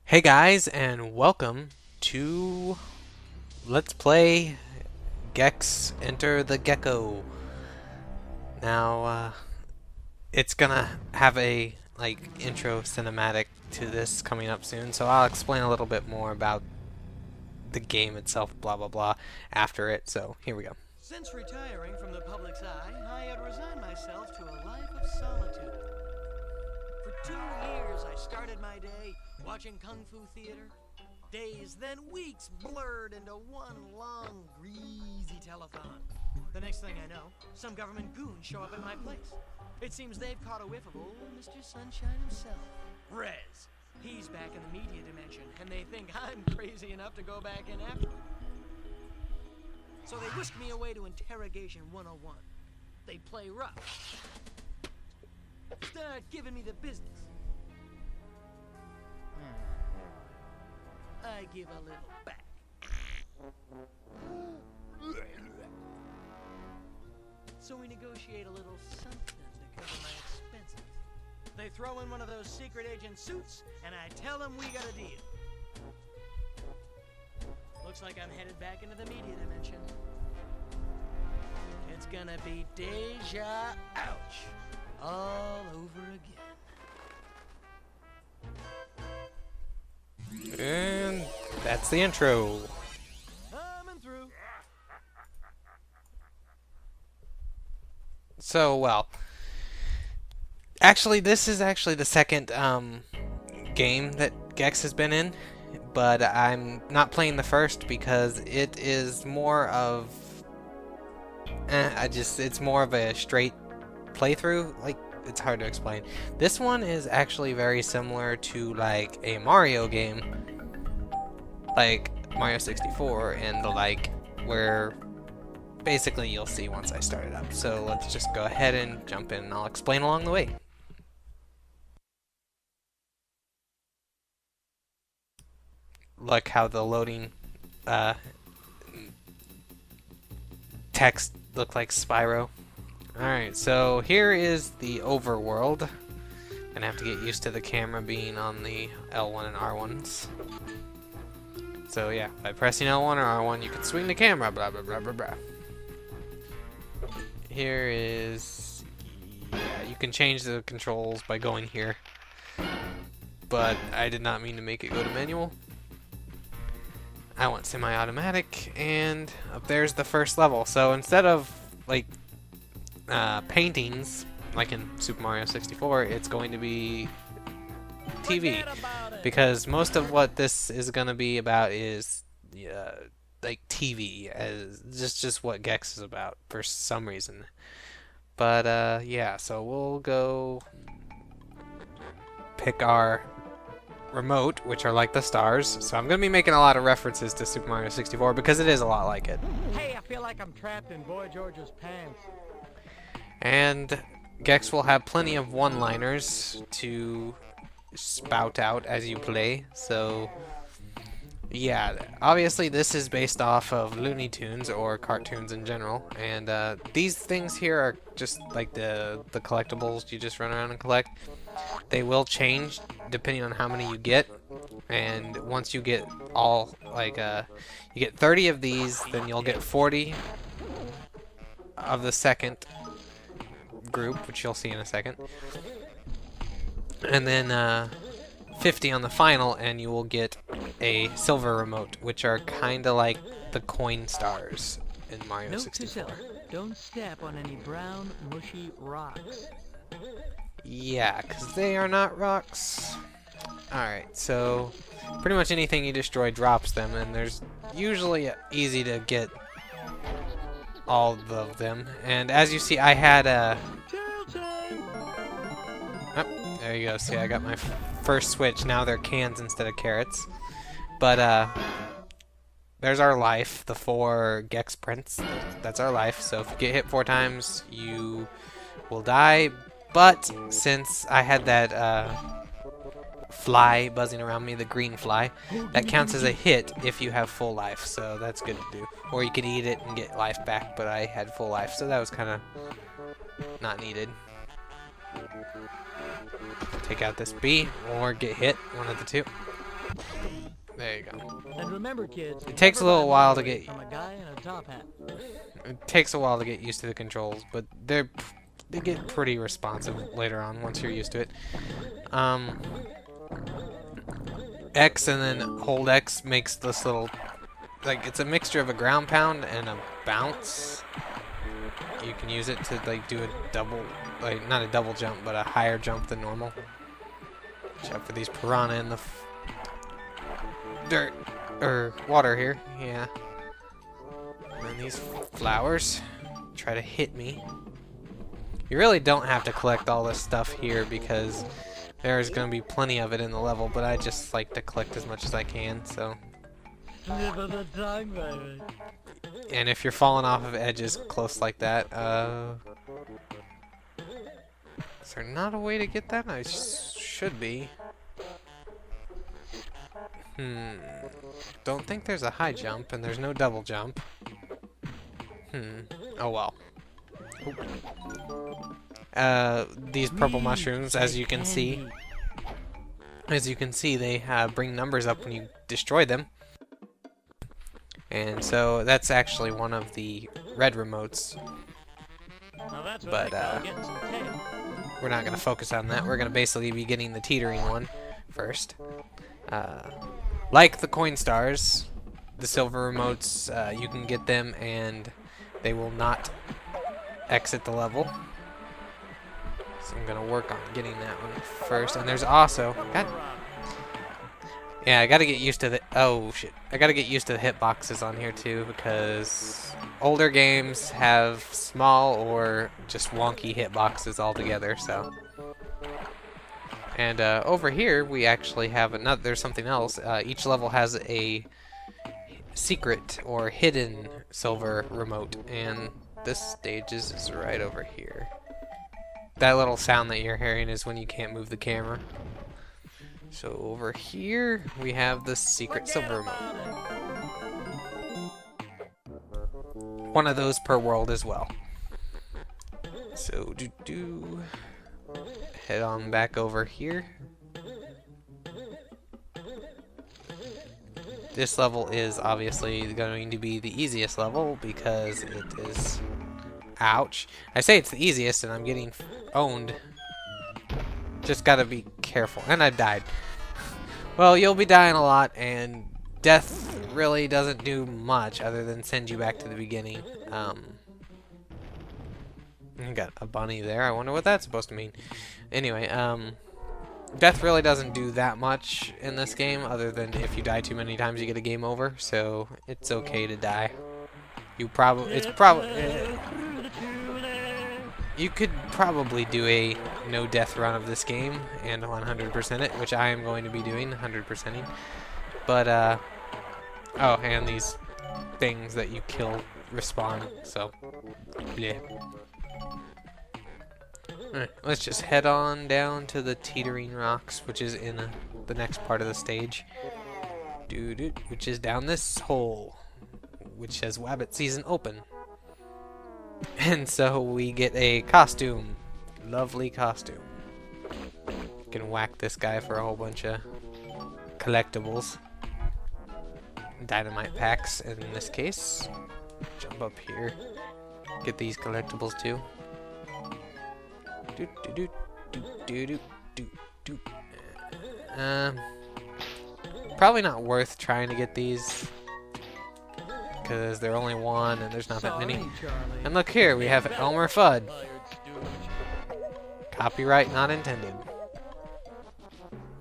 Hey guys, and welcome to Let's Play Gex Enter the Gekko. Now, it's gonna have a intro cinematic to this coming up soon, so I'll explain a little bit more about the game itself, blah blah blah, after it. So here we go. Since retiring from the public's eye, I had resigned myself to a life of solitude. For 2 years, I started my day watching Kung Fu theater. Days, then weeks blurred into one long, greasy telethon. The next thing I know, some government goons show up at my place. It seems they've caught a whiff of old Mr. Sunshine himself, Rez. He's back in the media dimension, and they think I'm crazy enough to go back in after him. So they whisk me away to Interrogation 101. They play rough. Start giving me the business. I give a little back. So we negotiate a little something to cover my expenses. They throw in one of those secret agent suits, and I tell them we got a deal. Looks like I'm headed back into the media dimension. It's gonna be deja ouch all over again. And that's the intro. Coming through. So, well, actually, this is actually the second game that Gex has been in, but I'm not playing the first because it is more of it's more of a straight playthrough. Like, it's hard to explain. This one is actually very similar to like a Mario game, like Mario 64 and the like, where basically you'll see once I start it up. So let's just go ahead and jump in and I'll explain along the way. Look how the loading text looked like Spyro. Alright, so here is the overworld. Gonna have to get used to the camera being on the L1 and R1s. So yeah, by pressing L1 or R1 you can swing the camera, blah blah blah blah blah. Here is... yeah, you can change the controls by going here. But I did not mean to make it go to manual. I want semi-automatic, and up there's the first level. So instead of like paintings like in Super Mario 64, it's going to be TV, because most of what this is going to be about is like TV, as just what Gex is about for some reason. But yeah, so we'll go pick our remote, which are like the stars. So I'm going to be making a lot of references to Super Mario 64 because it is a lot like it. Hey, I feel like I'm trapped in Boy George's pants. And Gex will have plenty of one-liners to spout out as you play. So yeah, obviously this is based off of Looney Tunes or cartoons in general, and these things here are just like the collectibles you just run around and collect. They will change depending on how many you get, and once you get all, like, you get 30 of these, then you'll get 40 of the second group, which you'll see in a second, and then 50 on the final, and you will get a silver remote, which are kind of like the coin stars in Mario 64. Note to self, don't step on any brown, mushy rocks. Yeah, because they are not rocks. Alright, so pretty much anything you destroy drops them, and there's usually easy to get all of them. And as you see, I had a... oh, there you go. See, I got my first switch. Now they're cans instead of carrots. But there's our life, the 4 Gex prints. That's our life. So if you get hit 4 times, you will die. But since I had that fly buzzing around me, the green fly, that counts as a hit if you have full life. So that's good to do. Or you could eat it and get life back, but I had full life, so that was kind of not needed. Take out this B or get hit, one of the two. There you go. And remember, kids, It takes a little while to get. from a guy in a top hat. It takes a while to get used to the controls, but they get pretty responsive later on once you're used to it. X and then hold X makes this little, like, it's a mixture of a ground pound and a bounce. You can use it to like do a double, like not a double jump, but a higher jump than normal. Except for these piranha in the dirt or water here, yeah. And then these flowers try to hit me. You really don't have to collect all this stuff here because there's going to be plenty of it in the level, but I just like to collect as much as I can, so. And if you're falling off of edges close like that, is there not a way to get that? I should be. Don't think there's a high jump, and there's no double jump. Oh well. These purple mushrooms, as you can see, they bring numbers up when you destroy them. And so that's actually one of the red remotes. But we're not going to focus on that. We're going to basically be getting the teetering one first. Like the coin stars, the silver remotes, you can get them and they will not exit the level. So I'm going to work on getting that one first. And there's also... Yeah, I gotta get used to the... Oh, shit. I gotta get used to the hitboxes on here, too, because older games have small or just wonky hitboxes altogether, so... And over here, we actually have another... There's something else. Each level has a secret or hidden silver remote, and this stage is right over here. That little sound that you're hearing is when you can't move the camera. So over here, we have the secret silver remote. One of those per world as well. So head on back over here. This level is obviously going to be the easiest level because it is... Ouch. I say it's the easiest and I'm getting owned. Just gotta be careful. And I died. Well, you'll be dying a lot, and death really doesn't do much other than send you back to the beginning. I got a bunny there. I wonder what that's supposed to mean. Anyway, death really doesn't do that much in this game, other than if you die too many times, you get a game over. So it's okay to die. You could probably do a no death run of this game and 100% it, which I am going to be doing, 100%ing. But oh, and these things that you kill respawn. So yeah. Alright, let's just head on down to the teetering rocks, which is in the next part of the stage. Which is down this hole, which says Wabbit Season Open. And so we get a costume. Lovely costume. You can whack this guy for a whole bunch of collectibles. Dynamite packs in this case. Jump up here. Get these collectibles too. Probably not worth trying to get these, because they're only one and there's not that many. And look here, we have Elmer Fudd. Copyright not intended.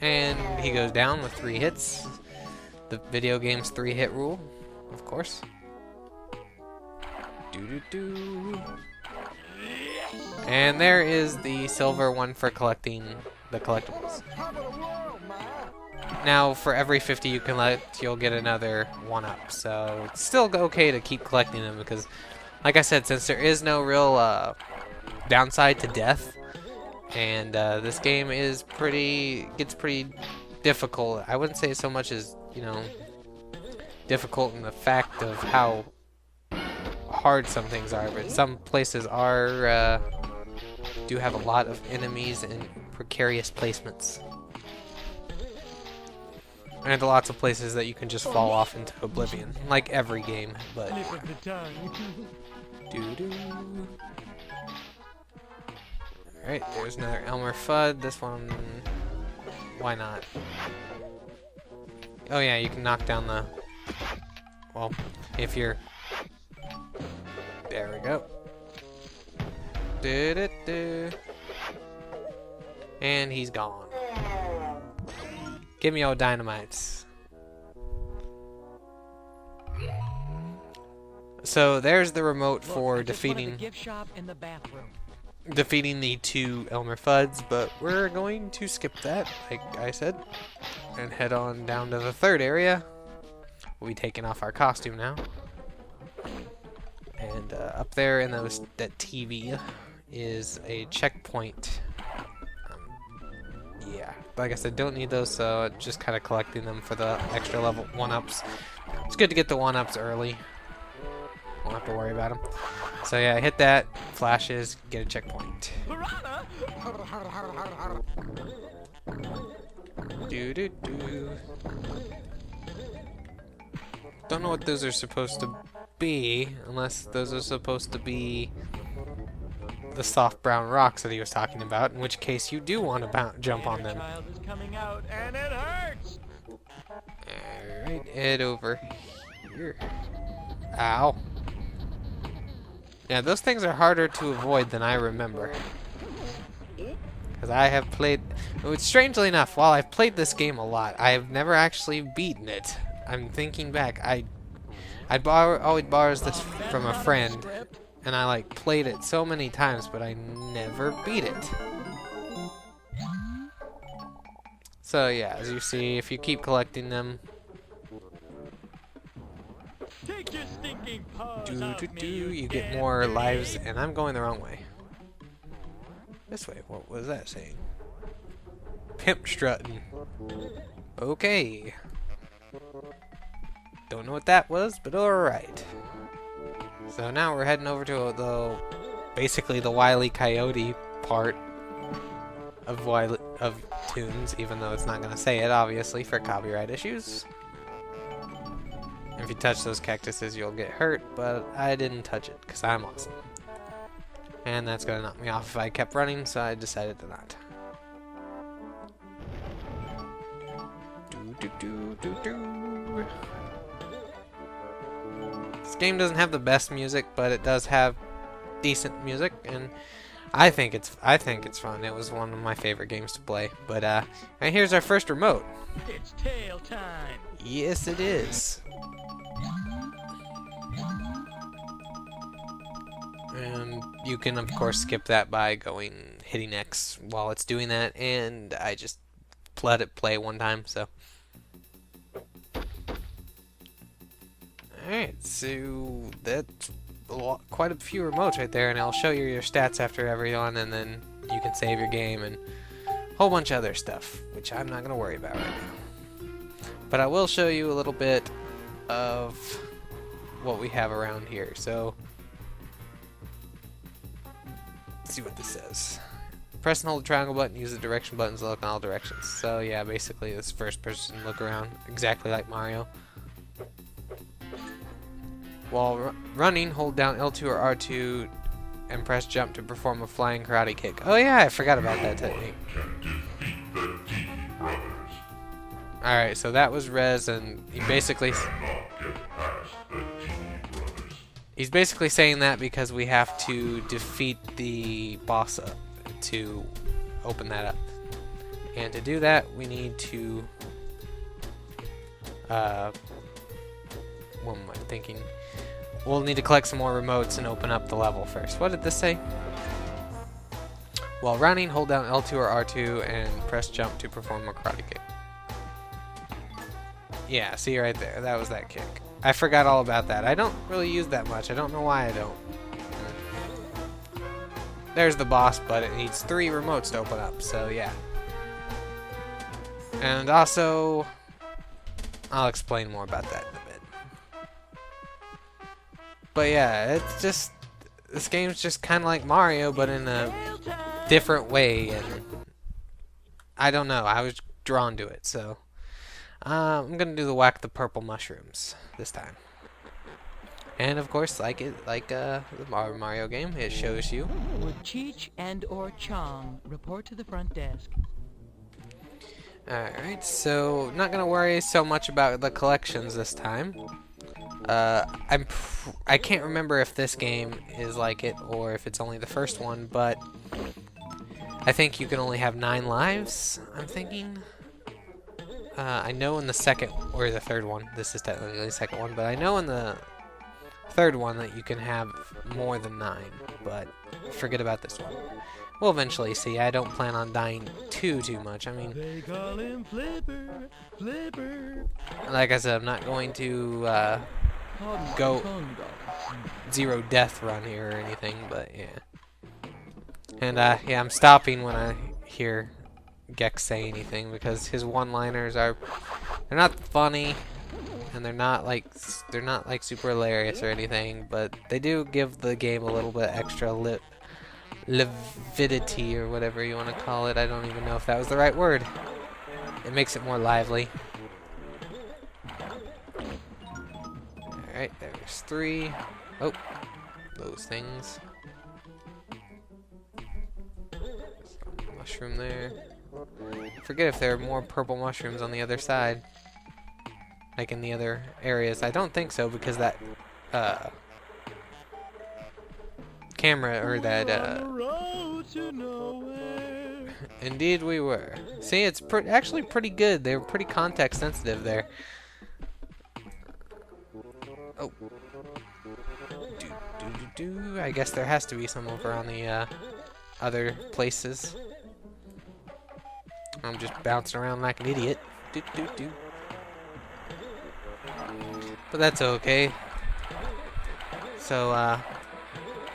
And he goes down with 3 hits. The video game's 3-hit rule, of course. And there is the silver one for collecting the collectibles. Now, for every 50 you collect, you'll get another 1-up. So it's still okay to keep collecting them because, like I said, since there is no real downside to death, and this game is gets pretty difficult. I wouldn't say so much as, you know, difficult in the fact of how hard some things are, but some places are do have a lot of enemies and precarious placements. And lots of places that you can just fall off into oblivion, like every game, but... Doo-doo. Alright, there's another Elmer Fudd. This one... Why not? Oh yeah, you can knock down the... Well, if you're... There we go. Do-do-do. And he's gone. Give me your dynamites. So there's the remote for defeating the 2 Elmer Fudds, but we're going to skip that, like I said, and head on down to the 3rd area. We'll be taking off our costume now. And up there in that TV is a checkpoint. Yeah, like I said, don't need those, so just kind of collecting them for the extra level 1-ups. It's good to get the 1-ups early. Won't have to worry about them. So yeah, hit that, flashes, get a checkpoint. Do-do-do. Don't know what those are supposed to be, unless those are supposed to be the soft brown rocks that he was talking about, in which case you do want to jump on them. Alright, head over here. Ow. Yeah, those things are harder to avoid than I remember. Because I have played... Strangely enough, while I've played this game a lot, I have never actually beaten it. I'm thinking back, I always borrows this from a friend, and I like played it so many times, but I never beat it. So yeah, as you see, if you keep collecting them, you get more lives, and I'm going the wrong way. This way. What was that saying? Pimp strutting. Okay. Don't know what that was, but alright. So now we're heading over to basically the Wile E. Coyote part of Tunes, even though it's not going to say it, obviously, for copyright issues. If you touch those cactuses, you'll get hurt, but I didn't touch it, because I'm awesome. And that's going to knock me off if I kept running, so I decided to not. This game doesn't have the best music, but it does have decent music, and I think it's fun. It was one of my favorite games to play. But and here's our first remote. It's tail time. Yes, it is. And you can of course skip that by hitting X while it's doing that, and I just let it play one time, so. Alright, so that's quite a few remotes right there, and I'll show you your stats after every one, and then you can save your game and a whole bunch of other stuff, which I'm not going to worry about right now. But I will show you a little bit of what we have around here. So, let's see what this says. Press and hold the triangle button, use the direction buttons to look in all directions. So yeah, basically this first person look around, exactly like Mario. While running, hold down L2 or R2 and press jump to perform a flying karate kick. Oh yeah, I forgot about that technique. Alright, so that was Rez, and he basically... He's basically saying that because we have to defeat the boss to open that up. And to do that, we need to... what am I thinking? We'll need to collect some more remotes and open up the level first. What did this say? While running, hold down L2 or R2 and press jump to perform a karate kick. Yeah, see right there. That was that kick. I forgot all about that. I don't really use that much. I don't know why I don't. There's the boss, but it needs 3 remotes to open up, so yeah. And also, I'll explain more about that in a bit. But yeah, it's just, this game's just kind of like Mario, but in a different way, and I don't know, I was drawn to it, so I'm gonna do the whack the purple mushrooms this time. And of course, the Mario game, it shows you. Would Cheech and or Chong report to the front desk? Alright, so not gonna worry so much about the collections this time. I can't remember if this game is like it or if it's only the first one, but I think you can only have 9 lives, I'm thinking. I know in the second, or the third one, this is technically the second one, but I know in the third one that you can have more than 9, but forget about this one. We'll eventually see. I don't plan on dying too much. I mean, They call him Flipper, Flipper. like I said, I'm not going to go 0 death run here or anything, but yeah. And yeah, I'm stopping when I hear Gekko say anything because his one-liners they're not funny and they're not like super hilarious or anything, but they do give the game a little bit extra lividity or whatever you want to call it. I don't even know if that was the right word. It makes it more lively. Alright, there's 3. Oh, those things. Mushroom there. Forget if there are more purple mushrooms on the other side. Like in the other areas. I don't think so because that camera or that indeed we were. See, it's actually pretty good. They were pretty context sensitive there. Oh. I guess there has to be some over on the other places. I'm just bouncing around like an idiot. But that's okay. So,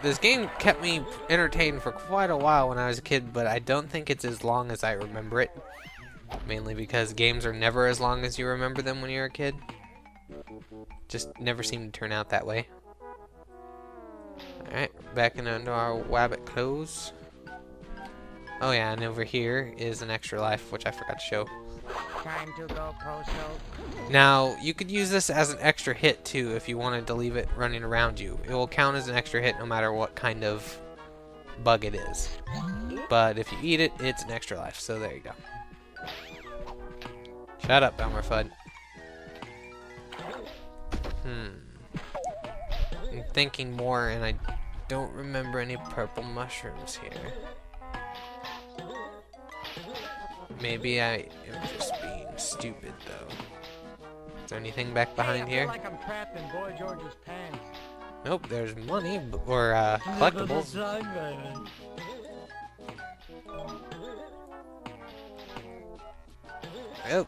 this game kept me entertained for quite a while when I was a kid, but I don't think it's as long as I remember it. Mainly because games are never as long as you remember them when you're a kid. Just never seem to turn out that way. Alright, back into our wabbit clothes. Oh yeah, and over here is an extra life, which I forgot to show. Time to go postal. Now, you could use this as an extra hit too if you wanted to leave it running around you. It will count as an extra hit no matter what kind of bug it is. But if you eat it, it's an extra life, so there you go. Shut up, Elmer Fudd. I'm thinking more and I don't remember any purple mushrooms here. Maybe I am just being stupid, though. Is there anything back behind here? I feel like I'm trapped in Boy George's pants. Nope, there's money, or collectibles. Oh,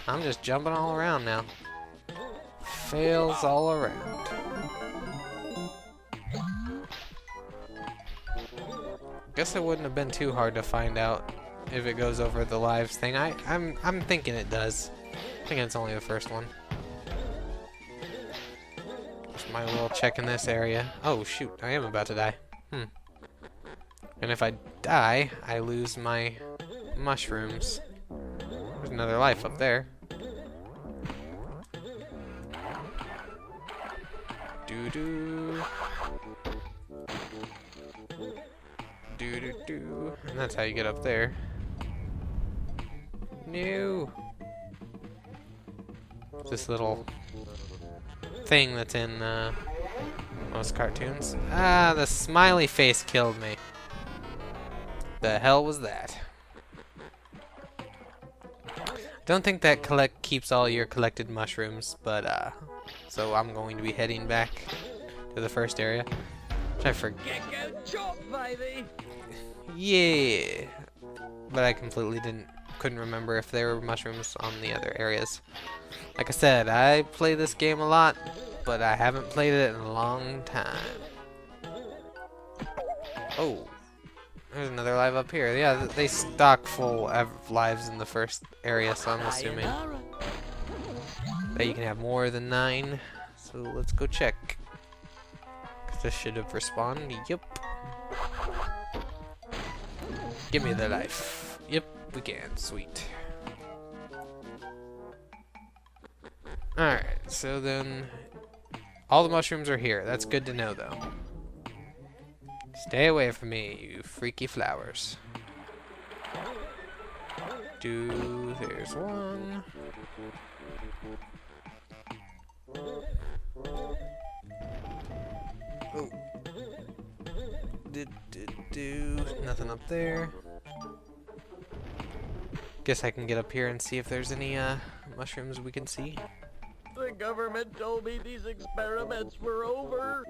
I'm just jumping all around now. Fails all around. Guess it wouldn't have been too hard to find out if it goes over the lives thing. I'm thinking it does. I'm thinking it's only the first one. Just might as well check in this area. Oh shoot, I am about to die. And if I die, I lose my mushrooms. There's another life up there. Doo-doo. Doo-doo-doo. And that's how you get up there. No. This little thing that's in most cartoons. Ah, the smiley face killed me. The hell was that? Don't think that keeps all your collected mushrooms, but so I'm going to be heading back to the first area. Which I forget. Gekko chop, baby. Yeah. But I completely couldn't remember if there were mushrooms on the other areas. Like I said, I play this game a lot, but I haven't played it in a long time. Oh. There's another live up here. Yeah, they stock full of lives in the first area, so I'm assuming that you can have more than 9. So let's go check. 'Cause this should have respawned. Yep. Give me the life. Yep, we can. Sweet. Alright, so then all the mushrooms are here. That's good to know, though. Stay away from me, you freaky flowers. There's one. Oh. Nothing up there. Guess I can get up here and see if there's any mushrooms we can see. The government told me these experiments were over.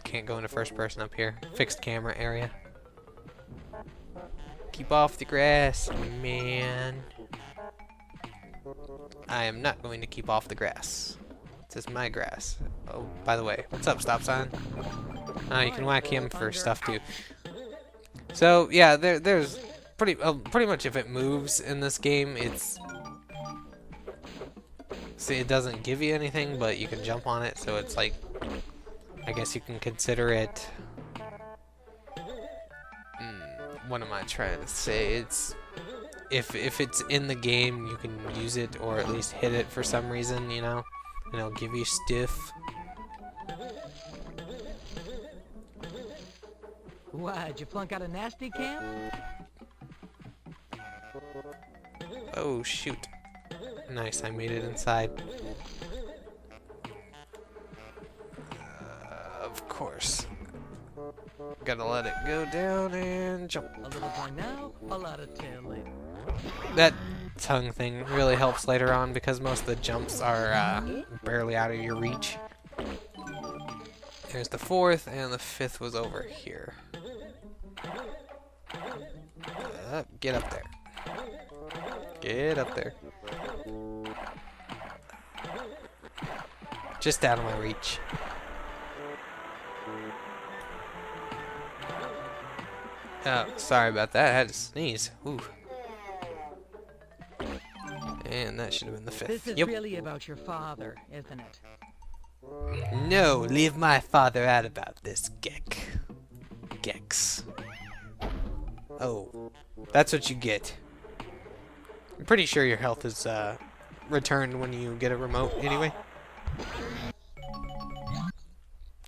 Can't go into first person up here. Fixed camera area. Keep off the grass, man. I am not going to keep off the grass. This is my grass. Oh, by the way, what's up, stop sign? You can whack him for stuff too. So yeah, there's pretty much if it moves in this game, it's see it doesn't give you anything, but you can jump on it, so it's like I guess you can consider it. What am I trying to say? It's if it's in the game, you can use it or at least hit it for some reason, you know, and it'll give you stuff. Why, did you flunk out a nasty camp? Oh shoot! Nice, I made it inside. Of course. Gotta let it go down and jump. A little tongue now, a lot of tail later. That tongue thing really helps later on because most of the jumps are barely out of your reach. There's the fourth, and the fifth was over here. Get up there. Get up there. Just out of my reach. Oh, sorry about that. I had to sneeze. Ooh. And that should have been the fifth. This is really about your father, isn't it? No, leave my father out about this, Gex. Oh, that's what you get. I'm pretty sure your health is returned when you get a remote anyway.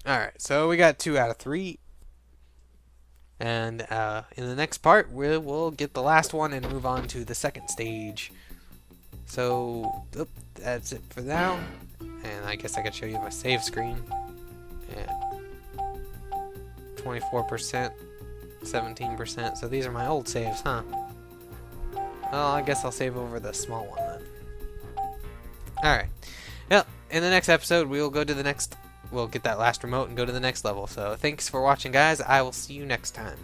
Alright, so we got 2 out of 3. And in the next part, we'll get the last one and move on to the second stage. So, that's it for now. And I guess I could show you my save screen. Yeah. 24%, 17%. So these are my old saves, huh? Well, I guess I'll save over the small one then. Alright. Well, in the next episode, we'll go to the next... We'll get that last remote and go to the next level. So thanks for watching, guys. I will see you next time.